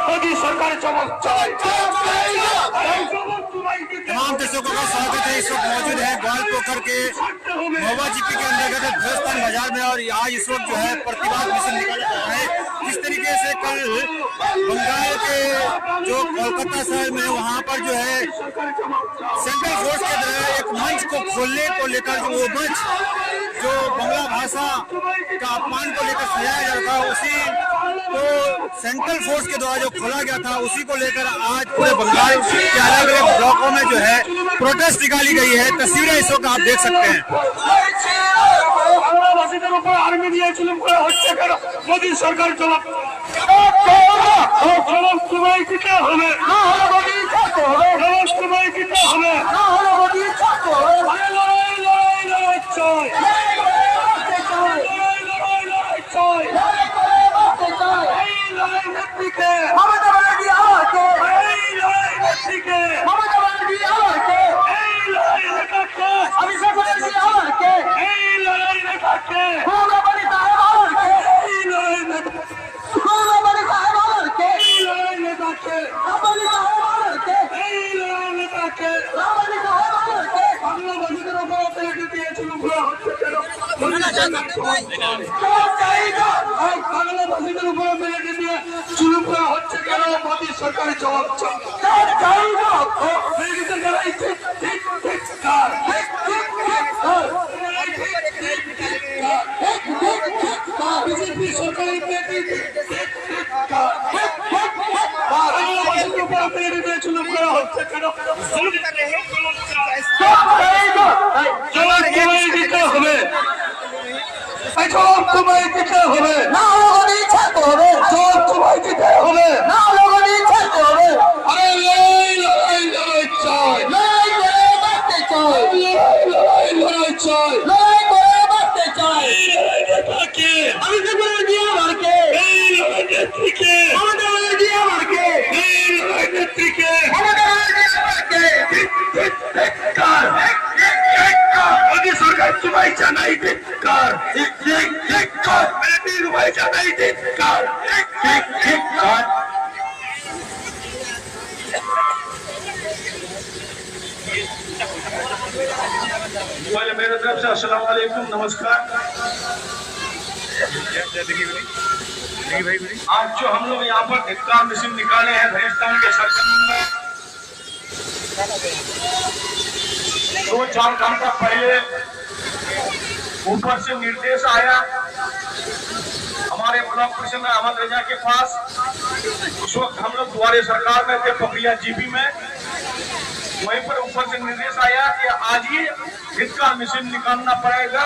मोदी सरकार चमक तमाम दर्शकों का स्वागत है। इस वक्त मौजूद है ग्वालपोखर के महुआ जीपी के अंतर्गत भोजपुर बाजार में और आज इस वक्त जो है प्रतिवाद मिशन निकाला जा रहा है। जिस तरीके से कल बंगाल के जो कोलकाता शहर में वहां पर जो है सेंट्रल फोर्स के द्वारा एक मंच को खोलने को लेकर जो वो मंच जो बांग्ला भाषा का अपमान को लेकर सजाया जा रहा था, उसी को सेंट्रल फोर्स के द्वारा जो खोला गया था उसी को लेकर आज पूरे बंगाल के अलग अलग ब्लॉकों में जो है प्रोटेस्ट निकाली गई है। तस्वीरें इस वक्त आप देख सकते हैं। आर्मी दिए मोदी सरकार मोदी सरकार बीजेपी सरकार मेरे तरफ से अस्सलाम वालेकुम, नमस्कार। आज जो हम लोग यहाँ पर धिक्कार मिशन निकाले हैं हिंदुस्तान के सरजमीन में, 2-4 घंटा पहले ऊपर से निर्देश आया हमारे ब्लॉक प्रेसिडेंट अहमद रजा के पास। उस वक्त हम लोग द्वारे सरकार में थे, पकड़िया जीपी में। वहीं पर ऊपर से निर्देश आया कि आज ही हित का मिशन निकालना पड़ेगा।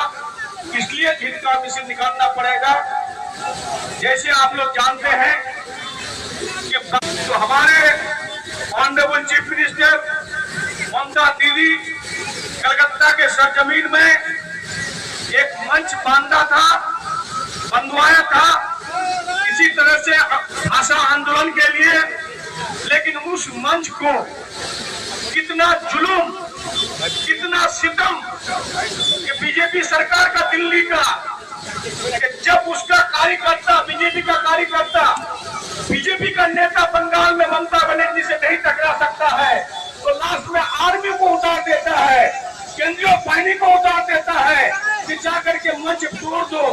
इसलिए हित का मिशन निकालना पड़ेगा, जैसे आप लोग जानते हैं कि तो हमारे ऑनरेबल चीफ मिनिस्टर ममता दीदी कलकत्ता के सरजमीन में एक मंच बंधवाया था इसी तरह से भाषा आंदोलन के लिए। लेकिन उस मंच को कितना जुलूम, कितना सितम कि बीजेपी सरकार का दिल्ली का, जब उसका कार्यकर्ता, बीजेपी का कार्यकर्ता, बीजेपी का नेता बंगाल में ममता बनर्जी से नहीं टकरा सकता है, तो लास्ट में आर्मी को उतार देता है, केंद्रीय बाहिनी को उतार देता है कि जाकर के मंच तोड़ दो।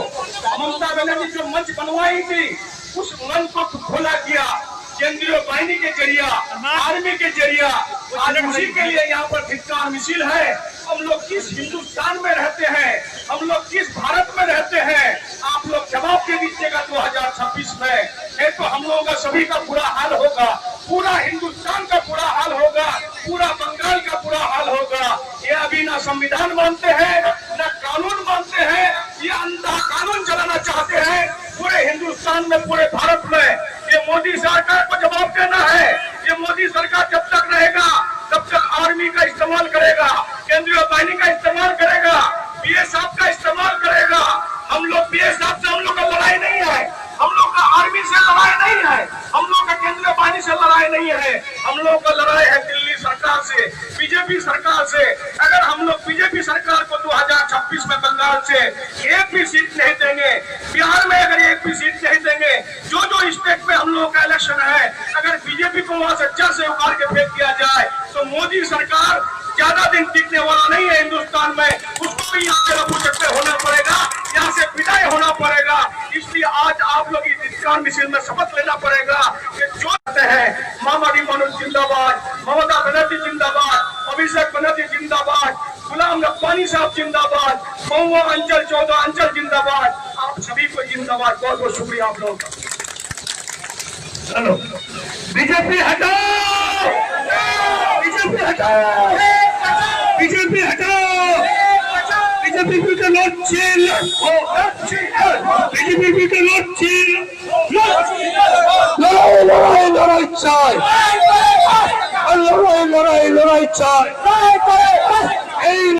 ममता बनर्जी जो मंच बनवाई थी उस मंच को खोला गया केंद्रीय बाहिनी के जरिया, आर्मी के जरिया। आज उसी के लिए यहाँ पर धिक्कार मिছিল है। हम लोग किस हिंदुस्तान में रहते हैं, हम लोग किस भारत में रहते हैं, आप लोग जवाब दे दीजिएगा 2026 में। नहीं तो हम लोगों का सभी का बुरा हाल होगा, पूरा हिंदुस्तान का बुरा हाल होगा, पूरा बंगाल का बुरा हाल होगा। ये अभी ना संविधान मानते हैं, ना कानून मानते हैं, ये अंधा कानून चलाना चाहते हैं पूरे हिंदुस्तान में, पूरे भारत में। ये मोदी सरकार को जवाब देना है। ये मोदी सरकार जब तक रहेगा तब तक आर्मी का इस्तेमाल करेगा, केंद्रीय बाहिनी का इस्तेमाल करेगा, बीएसएफ का इस्तेमाल करेगा। हम लोग बीएसएफ से हम लोग का लड़ाई नहीं है, हम लोग का आर्मी से लड़ाई नहीं है, हम लोग का केंद्रीय बाहिनी से लड़ाई नहीं है। हम लोग का लड़ाई है दिल्ली सरकार सरकार से, बीजेपी सरकार से, अगर हम लोग बीजेपी सरकार को 2026 में बंगाल से एक भी सीट नहीं देंगे, बिहार में अगर एक भी सीट नहीं देंगे, जो जो स्टेट में हम लोगों का इलेक्शन है, अगर बीजेपी को वहां से जड़ से उखाड़ के फेंक दिया जाए तो मोदी सरकार ज्यादा दिन टिकने वाला नहीं है हिंदुस्तान में। उसको भी यहाँ से रफू चक्कर होना पड़ेगा, यहाँ से विदाई होना पड़ेगा। इसलिए आज आप लोग इस धिक्कार मिছিল में शपथ लेना पड़ेगा कि जो है मायावती मनोज जिंदाबाद, ममता बनर्जी जिंदाबाद, अभिषेक बनर्जी जिंदाबाद, गुलाम रब्बानी साहब जिंदाबाद, महुआ अंचल 14 अंचल जिंदाबाद। आप सभी को जिंदाबाद। बहुत बहुत शुक्रिया आप लोगों का। चलो बीजेपी हटाओ, बीजेपी हटाओ, बीजेपी हटाओ, BJP will not change, BJP will not change. লড়াই লড়াই লড়াই চাই, লড়াই লড়াই লড়াই চাই। এই